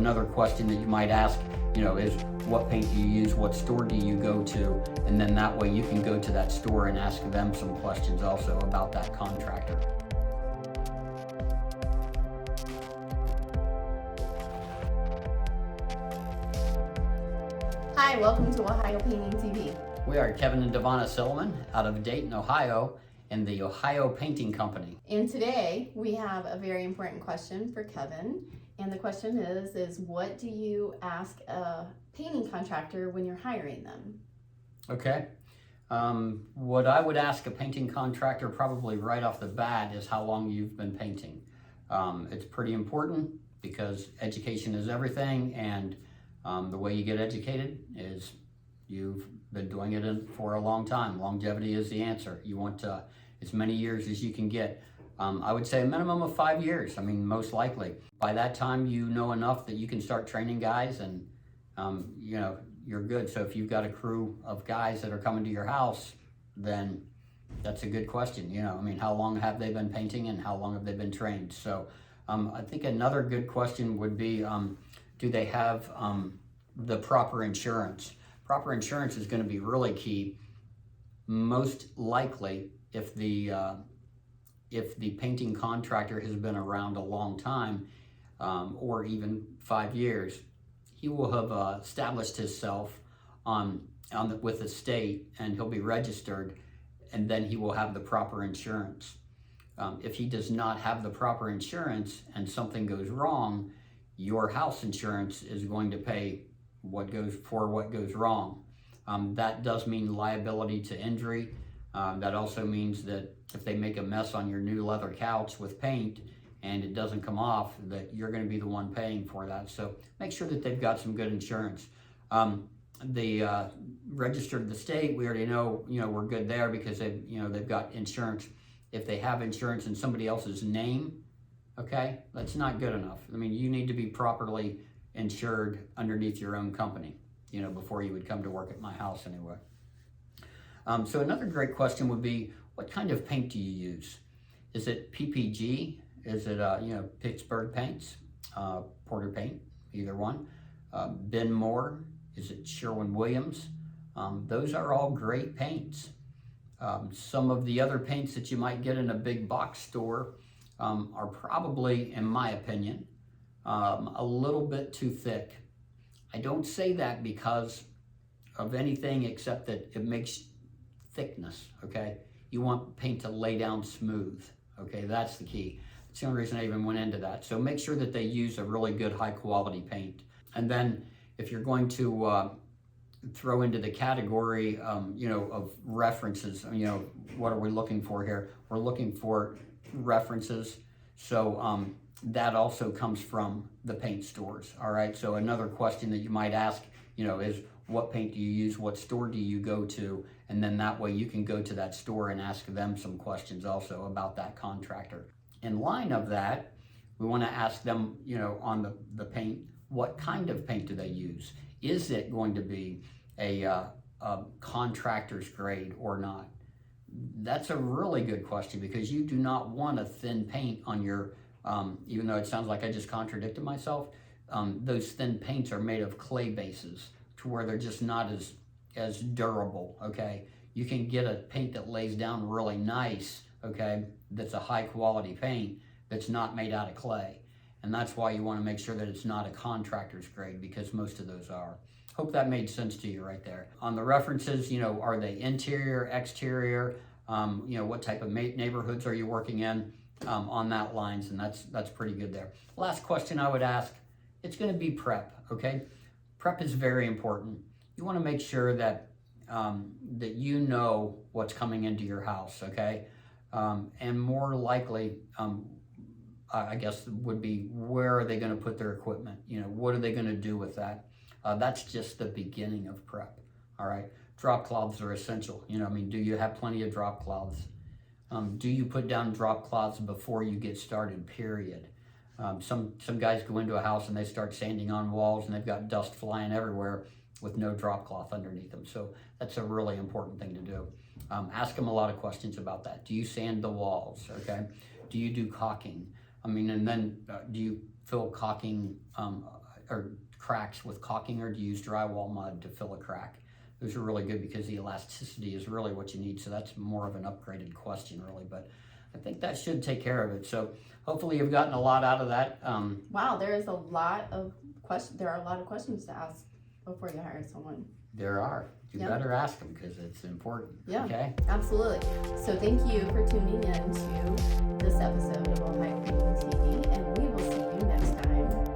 another question that you might ask, is what paint do you use? What store do you go to? And then that way you can go to that store and ask them some questions also about that contractor. Hi, welcome to Ohio Painting TV. We are Kevin and Devonna Silliman out of Dayton, Ohio, in the Ohio Painting Company. And today we have a very important question for Kevin. And the question is what do you ask a painting contractor when you're hiring them? Okay. What I would ask a painting contractor probably right off the bat is how long you've been painting. It's pretty important because education is everything, and the way you get educated is you've been doing it for a long time. Longevity is the answer. You want as many years as you can get. I would say a minimum of 5 years. Most likely. By that time, you know enough that you can start training guys, and you're good. So if you've got a crew of guys that are coming to your house, then that's a good question. How long have they been painting and how long have they been trained? So I think another good question would be, do they have the proper insurance? Proper insurance is going to be really key. Most likely, if the painting contractor has been around a long time, or even 5 years, he will have established himself with the state, and he'll be registered, and then he will have the proper insurance. If he does not have the proper insurance and something goes wrong, your house insurance is going to pay what goes wrong. That does mean liability to injury. That also means that if they make a mess on your new leather couch with paint and it doesn't come off, that you're going to be the one paying for that. So make sure that they've got some good insurance. They registered the state. We already know, we're good there because they've got insurance. If they have insurance in somebody else's name, okay, that's not good enough. You need to be properly insured underneath your own company, before you would come to work at my house anyway. So another great question would be, what kind of paint do you use? Is it PPG? Is it, Pittsburgh paints, Porter paint, either one? Ben Moore? Is it Sherwin-Williams? Those are all great paints. Some of the other paints that you might get in a big box store are probably, in my opinion, a little bit too thick. I don't say that because of anything except that it makes thickness, okay? You want paint to lay down smooth, okay? That's the key. That's the only reason I even went into that. So make sure that they use a really good high quality paint. And then if you're going to throw into the category, of references, what are we looking for here? We're looking for references. So that also comes from the paint stores, all right? So another question that you might ask, is what paint do you use? What store do you go to? And then that way you can go to that store and ask them some questions also about that contractor. In line of that, we want to ask them, on the paint, what kind of paint do they use? Is it going to be a contractor's grade or not? That's a really good question, because you do not want a thin paint on your, even though it sounds like I just contradicted myself, those thin paints are made of clay bases to where they're just not as durable, okay? You can get a paint that lays down really nice, okay, that's a high quality paint that's not made out of clay. And that's why you want to make sure that it's not a contractor's grade, because most of those are. Hope that made sense to you right there. On the references, are they interior, exterior? What type of neighborhoods are you working in? On that lines, and that's pretty good there. Last question I would ask, it's going to be prep, okay? Prep is very important. You want to make sure that that you know what's coming into your house, okay? And more likely, I guess would be, where are they going to put their equipment? What are they going to do with that? That's just the beginning of prep, all right? Drop cloths are essential. Do you have plenty of drop cloths? Do you put down drop cloths before you get started, period? Some guys go into a house and they start sanding on walls and they've got dust flying everywhere with no drop cloth underneath them. So that's a really important thing to do. Ask them a lot of questions about that. Do you sand the walls, okay? Do you do caulking? And then do you fill caulking or cracks with caulking, or do you use drywall mud to fill a crack? Those are really good because the elasticity is really what you need. So that's more of an upgraded question, really. But I think that should take care of it. So hopefully you've gotten a lot out of that. Wow, there is a lot of questions. There are a lot of questions to ask before you hire someone. There are. You Yep. better ask them because it's important. Yeah. Okay. Absolutely. So thank you for tuning in to this episode of Ohio Painting TV, and we will see you next time.